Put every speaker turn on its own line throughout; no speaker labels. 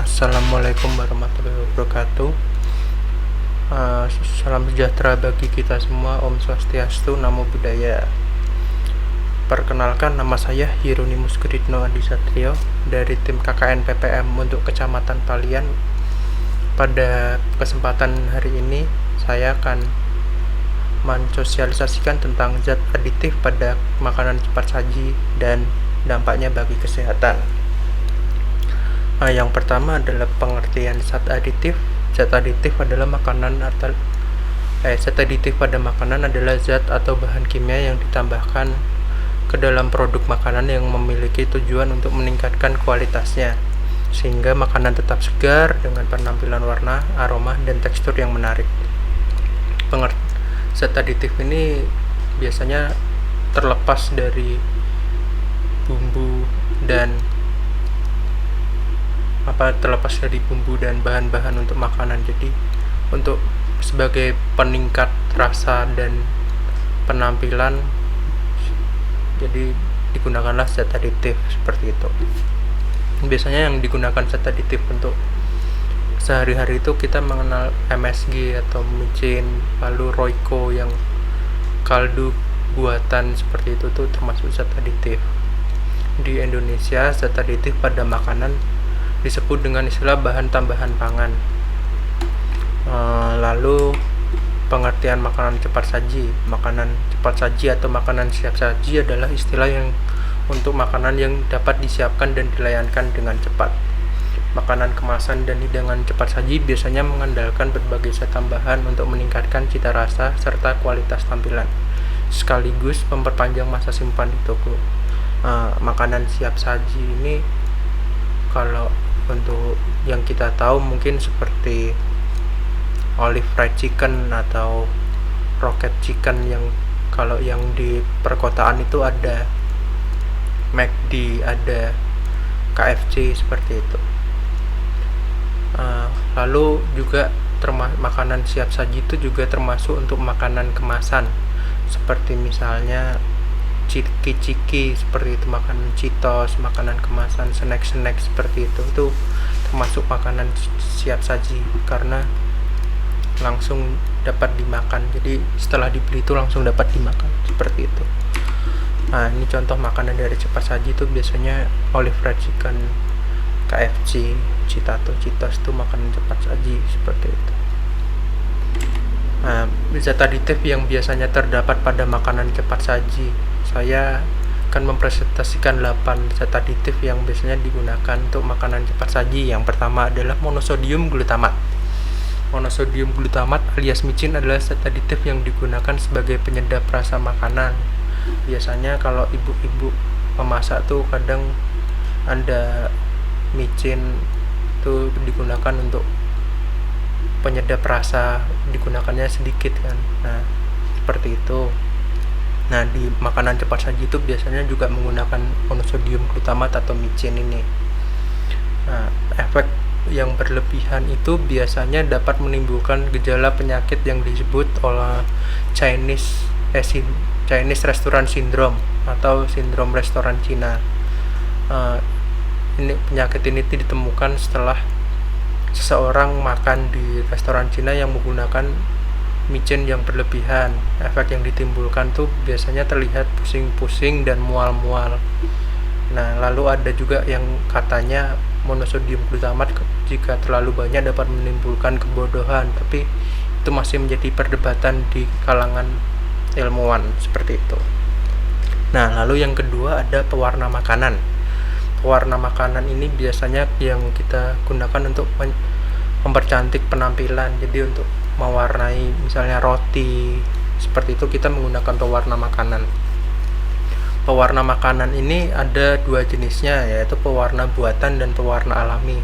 Assalamualaikum warahmatullahi wabarakatuh. Salam sejahtera bagi kita semua. Om Swastiastu, Namo Buddhaya. Perkenalkan, nama saya Hieronimus Guritno Andi Satrio dari tim KKN PPM untuk Kecamatan Palian. Pada kesempatan hari ini saya akan mensosialisasikan tentang zat aditif pada makanan cepat saji dan dampaknya bagi kesehatan. Yang pertama adalah pengertian zat aditif. Zat aditif adalah zat aditif pada makanan adalah zat atau bahan kimia yang ditambahkan ke dalam produk makanan yang memiliki tujuan untuk meningkatkan kualitasnya sehingga makanan tetap segar dengan penampilan warna, aroma, dan tekstur yang menarik. Zat aditif ini biasanya terlepas dari bumbu dan bahan-bahan untuk makanan. Jadi untuk sebagai peningkat rasa dan penampilan, jadi digunakanlah zat aditif seperti itu. Biasanya yang digunakan zat aditif untuk sehari-hari itu kita mengenal MSG atau micin, lalu Royco yang kaldu buatan seperti itu tuh termasuk zat aditif. Di Indonesia, zat aditif pada makanan disebut dengan istilah bahan tambahan pangan. Lalu pengertian makanan cepat saji. Makanan cepat saji atau makanan siap saji adalah istilah yang untuk makanan yang dapat disiapkan dan dilayangkan dengan cepat. Makanan kemasan dan hidangan cepat saji biasanya mengandalkan berbagai zat tambahan untuk meningkatkan cita rasa serta kualitas tampilan, sekaligus memperpanjang masa simpan di toko. Makanan siap saji ini kalau untuk yang kita tahu mungkin seperti olive fried chicken atau rocket chicken, yang kalau yang di perkotaan itu ada McD, ada KFC seperti itu. Lalu juga makanan siap saji itu juga termasuk untuk makanan kemasan seperti misalnya ciki-ciki seperti itu, makanan Cheetos, makanan kemasan, snack-snack seperti itu termasuk makanan siap saji karena langsung dapat dimakan. Jadi setelah dibeli itu langsung dapat dimakan seperti itu. Ini contoh makanan dari cepat saji itu biasanya olive fried chicken, KFC, Cheetos itu makanan cepat saji seperti itu. Zat aditif yang biasanya terdapat pada makanan cepat saji, saya akan mempresentasikan 8 zat aditif yang biasanya digunakan untuk makanan cepat saji. Yang pertama adalah monosodium glutamat. Monosodium glutamat alias micin adalah zat aditif yang digunakan sebagai penyedap rasa makanan. Biasanya kalau ibu-ibu memasak tuh kadang ada micin itu digunakan untuk penyedap rasa, digunakannya sedikit kan. Seperti itu. Di makanan cepat saji itu biasanya juga menggunakan monosodium glutamat atau micin ini. Efek yang berlebihan itu biasanya dapat menimbulkan gejala penyakit yang disebut oleh Chinese Restaurant Syndrome atau sindrom restoran Cina. Penyakit ini ditemukan setelah seseorang makan di restoran Cina yang menggunakan micin yang berlebihan. Efek yang ditimbulkan tuh biasanya terlihat pusing-pusing dan mual-mual. Lalu ada juga yang katanya monosodium glutamat jika terlalu banyak dapat menimbulkan kebodohan, tapi itu masih menjadi perdebatan di kalangan ilmuwan seperti itu. Lalu yang kedua ada pewarna makanan. Pewarna makanan ini biasanya yang kita gunakan untuk mempercantik penampilan. Jadi untuk mewarnai misalnya roti seperti itu kita menggunakan pewarna makanan. Pewarna makanan ini ada 2 jenisnya, yaitu pewarna buatan dan pewarna alami.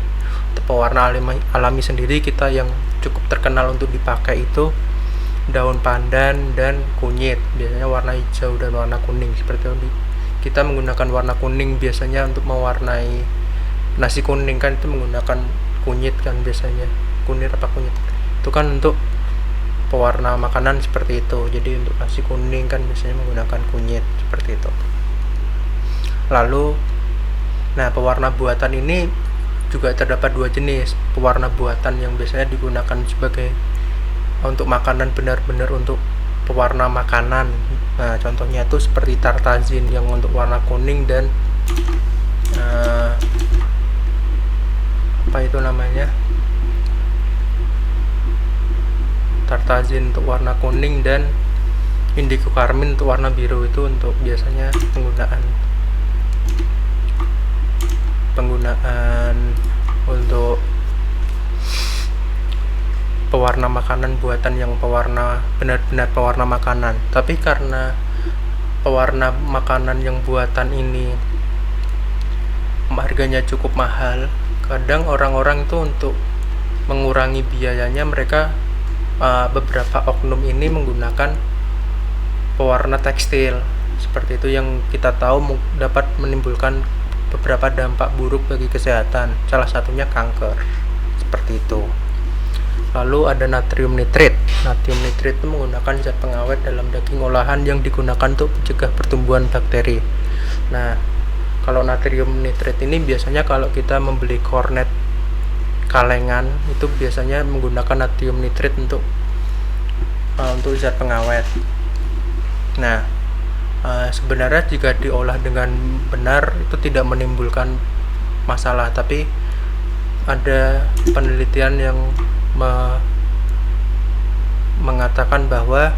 Untuk pewarna alami sendiri kita yang cukup terkenal untuk dipakai itu daun pandan dan kunyit, biasanya warna hijau dan warna kuning seperti itu. Kita menggunakan warna kuning biasanya untuk mewarnai nasi kuning kan, itu menggunakan kunyit kan biasanya, kunyit itu kan untuk pewarna makanan seperti itu. Jadi untuk nasi kuning kan biasanya menggunakan kunyit seperti itu. Lalu pewarna buatan ini juga terdapat dua jenis pewarna buatan yang biasanya digunakan sebagai untuk makanan, benar-benar untuk pewarna makanan. Nah, contohnya itu seperti tartazin yang untuk warna kuning dan apa itu namanya, tartazin untuk warna kuning dan indigo karmin untuk warna biru. Itu untuk biasanya penggunaan untuk pewarna makanan buatan yang benar-benar pewarna makanan. Tapi karena pewarna makanan yang buatan ini harganya cukup mahal, kadang orang-orang itu untuk mengurangi biayanya, mereka beberapa oknum ini menggunakan pewarna tekstil seperti itu, yang kita tahu dapat menimbulkan beberapa dampak buruk bagi kesehatan, salah satunya kanker seperti itu. Lalu ada natrium nitrit. Natrium nitrit itu menggunakan zat pengawet dalam daging olahan yang digunakan untuk mencegah pertumbuhan bakteri. Nah, kalau natrium nitrit ini biasanya kalau kita membeli kornet kalengan itu biasanya menggunakan natrium nitrit untuk zat pengawet. Nah, sebenarnya jika diolah dengan benar itu tidak menimbulkan masalah, tapi ada penelitian yang mengatakan bahwa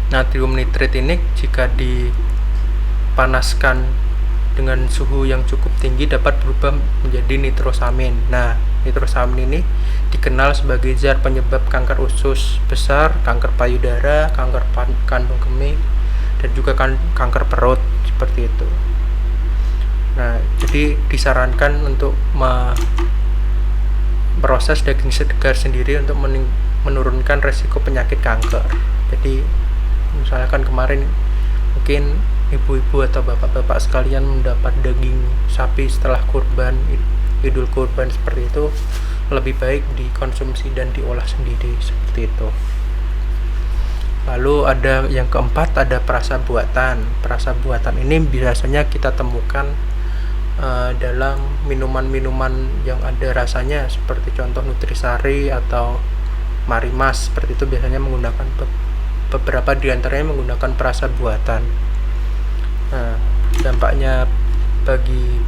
natrium nitrit ini jika dipanaskan dengan suhu yang cukup tinggi dapat berubah menjadi nitrosamin. Nah, nitrosamin ini dikenal sebagai zat penyebab kanker usus besar, kanker payudara, kanker kandung kemih, dan juga kanker perut seperti itu. Nah, jadi disarankan untuk proses daging segar sendiri untuk menurunkan resiko penyakit kanker. Jadi misalkan kemarin mungkin ibu-ibu atau bapak-bapak sekalian mendapat daging sapi setelah kurban, idul kurban seperti itu, lebih baik dikonsumsi dan diolah sendiri seperti itu. Lalu ada yang keempat, ada perasa buatan. Perasa buatan ini biasanya kita temukan dalam minuman-minuman yang ada rasanya seperti contoh Nutrisari atau Marimas seperti itu, biasanya menggunakan beberapa diantaranya menggunakan perasa buatan. Nah, dampaknya bagi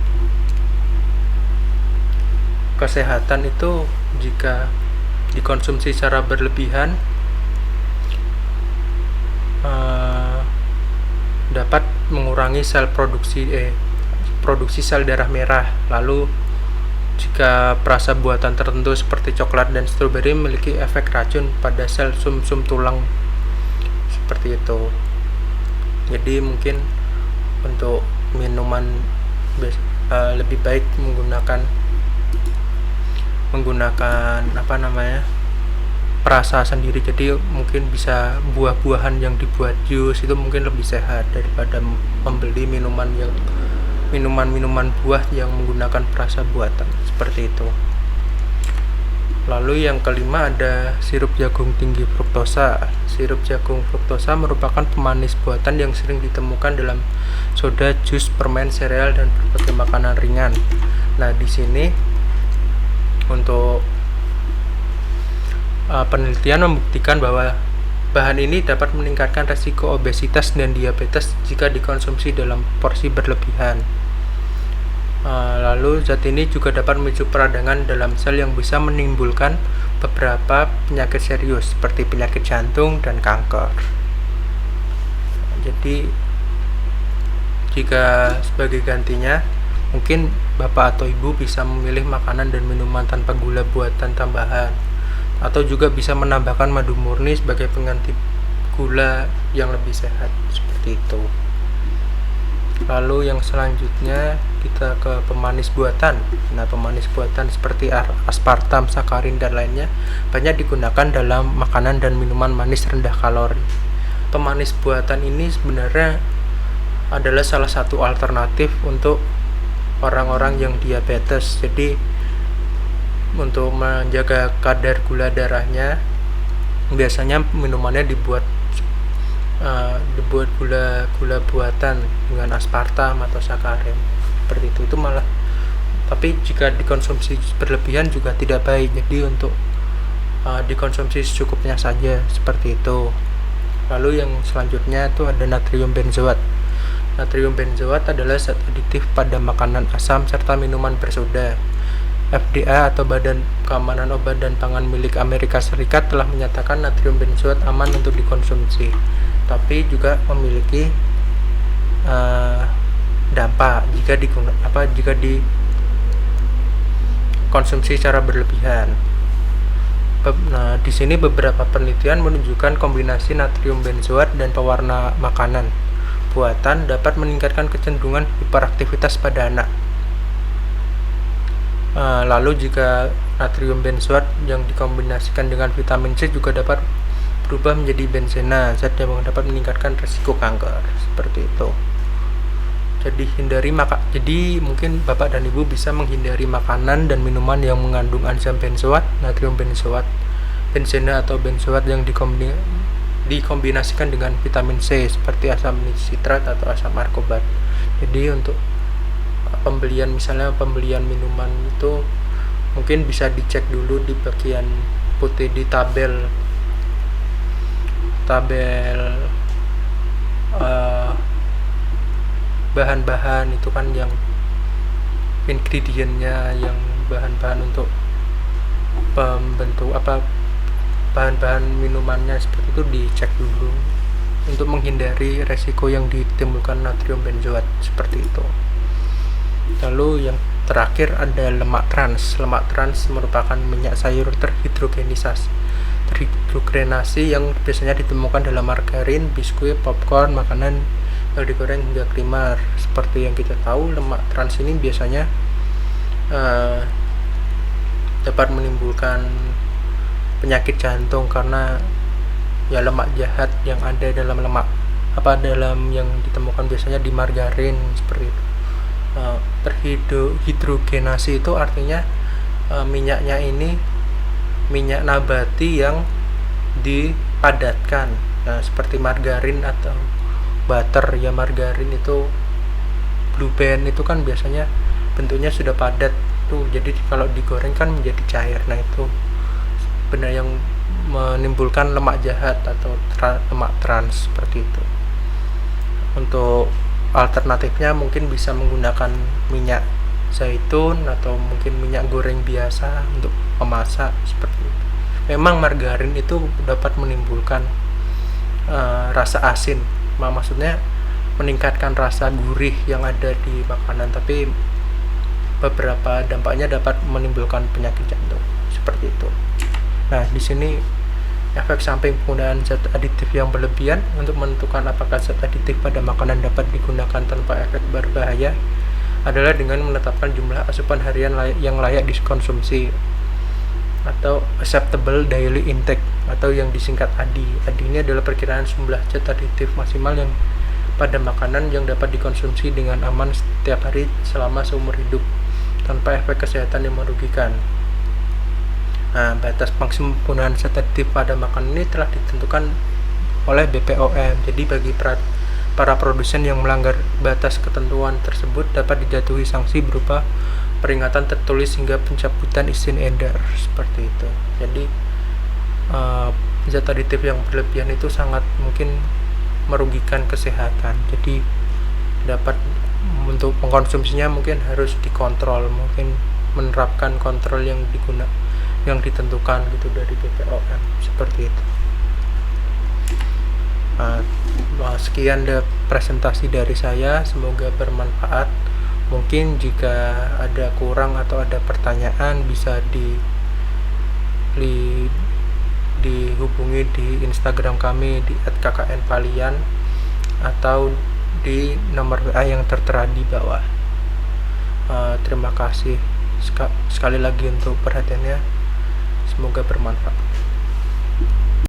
kesehatan itu jika dikonsumsi secara berlebihan dapat mengurangi produksi sel darah merah. Lalu jika perasa buatan tertentu seperti coklat dan stroberi memiliki efek racun pada sel sumsum tulang seperti itu. Jadi mungkin untuk minuman lebih baik menggunakan perasa sendiri. Jadi mungkin bisa buah-buahan yang dibuat jus itu mungkin lebih sehat daripada membeli minuman buah yang menggunakan perasa buatan seperti itu. Lalu yang kelima ada sirup jagung tinggi fruktosa. Sirup jagung fruktosa merupakan pemanis buatan yang sering ditemukan dalam soda, jus, permen, sereal, dan berbagai makanan ringan. Nah, di sini untuk penelitian membuktikan bahwa bahan ini dapat meningkatkan resiko obesitas dan diabetes jika dikonsumsi dalam porsi berlebihan. Lalu zat ini juga dapat memicu peradangan dalam sel yang bisa menimbulkan beberapa penyakit serius seperti penyakit jantung dan kanker. Jadi jika sebagai gantinya mungkin bapak atau ibu bisa memilih makanan dan minuman tanpa gula buatan tambahan, atau juga bisa menambahkan madu murni sebagai pengganti gula yang lebih sehat seperti itu. Lalu yang selanjutnya kita ke pemanis buatan. Nah, pemanis buatan seperti aspartam, sakarin, dan lainnya banyak digunakan dalam makanan dan minuman manis rendah kalori. Pemanis buatan ini sebenarnya adalah salah satu alternatif untuk orang-orang yang diabetes. Jadi untuk menjaga kadar gula darahnya biasanya minumannya dibuat gula buatan dengan aspartam atau sakarin seperti itu malah tapi jika dikonsumsi berlebihan juga tidak baik. Jadi untuk dikonsumsi secukupnya saja, seperti itu. Lalu yang selanjutnya itu ada natrium benzoat. Natrium benzoat adalah zat aditif pada makanan asam serta minuman bersoda. FDA atau Badan Keamanan Obat dan Pangan milik Amerika Serikat telah menyatakan natrium benzoat aman untuk dikonsumsi, tapi juga memiliki dampak jika dikonsumsi secara berlebihan. Nah, di sini beberapa penelitian menunjukkan kombinasi natrium benzoat dan pewarna makanan buatan dapat meningkatkan kecenderungan hiperaktivitas pada anak. Lalu jika natrium benzoat yang dikombinasikan dengan vitamin C juga dapat berubah menjadi benzena, zat yang dapat meningkatkan risiko kanker, seperti itu. Jadi mungkin Bapak dan Ibu bisa menghindari makanan dan minuman yang mengandung enzim benzoat, natrium benzoat, benzena atau benzoat yang dikombinasikan dengan vitamin C seperti asam sitrat atau asam ascorbat. Jadi untuk pembelian minuman itu mungkin bisa dicek dulu di bagian putih di tabel bahan-bahan itu kan, yang ingredientnya, yang bahan-bahan untuk pembentuk bahan-bahan minumannya, seperti itu dicek dulu untuk menghindari resiko yang ditimbulkan natrium benzoat, seperti itu. Lalu yang terakhir ada lemak trans. Lemak trans merupakan minyak sayur terhidrogenasi yang biasanya ditemukan dalam margarin, biskuit, popcorn, makanan yang digoreng hingga krimer. Seperti yang kita tahu, lemak trans ini biasanya dapat menimbulkan penyakit jantung karena ya lemak jahat yang ada dalam yang ditemukan biasanya di margarin, seperti itu. Terhidrogenasi itu artinya minyaknya ini minyak nabati yang dipadatkan. Nah, seperti margarin atau butter, ya margarin itu blue band itu kan biasanya bentuknya sudah padat tuh, jadi kalau digoreng kan menjadi cair. Nah, itu benar yang menimbulkan lemak jahat atau lemak trans, seperti itu. Untuk alternatifnya mungkin bisa menggunakan minyak zaitun atau mungkin minyak goreng biasa untuk memasak, seperti itu. Memang margarin itu dapat menimbulkan rasa asin, maksudnya meningkatkan rasa gurih yang ada di makanan, tapi beberapa dampaknya dapat menimbulkan penyakit jantung, seperti itu. Nah, di sini efek samping penggunaan zat aditif yang berlebihan. Untuk menentukan apakah zat aditif pada makanan dapat digunakan tanpa efek berbahaya adalah dengan menetapkan jumlah asupan harian yang layak dikonsumsi atau acceptable daily intake, atau yang disingkat ADI. ADI ini adalah perkiraan jumlah zat aditif maksimal yang pada makanan yang dapat dikonsumsi dengan aman setiap hari selama seumur hidup tanpa efek kesehatan yang merugikan. Nah, batas maksimum penggunaan zat aditif pada makanan ini telah ditentukan oleh BPOM. Jadi bagi para produsen yang melanggar batas ketentuan tersebut dapat dijatuhi sanksi berupa peringatan tertulis hingga pencabutan izin edar, seperti itu. Jadi zat aditif yang berlebihan itu sangat mungkin merugikan kesehatan. Jadi dapat untuk mengkonsumsinya mungkin harus dikontrol, mungkin menerapkan kontrol yang ditentukan gitu dari BPOM, seperti itu. Sekian presentasi dari saya, semoga bermanfaat. Mungkin jika ada kurang atau ada pertanyaan bisa dihubungi di Instagram kami di @kknpalian atau di nomor WA yang tertera di bawah. Terima kasih sekali lagi untuk perhatiannya. Semoga bermanfaat.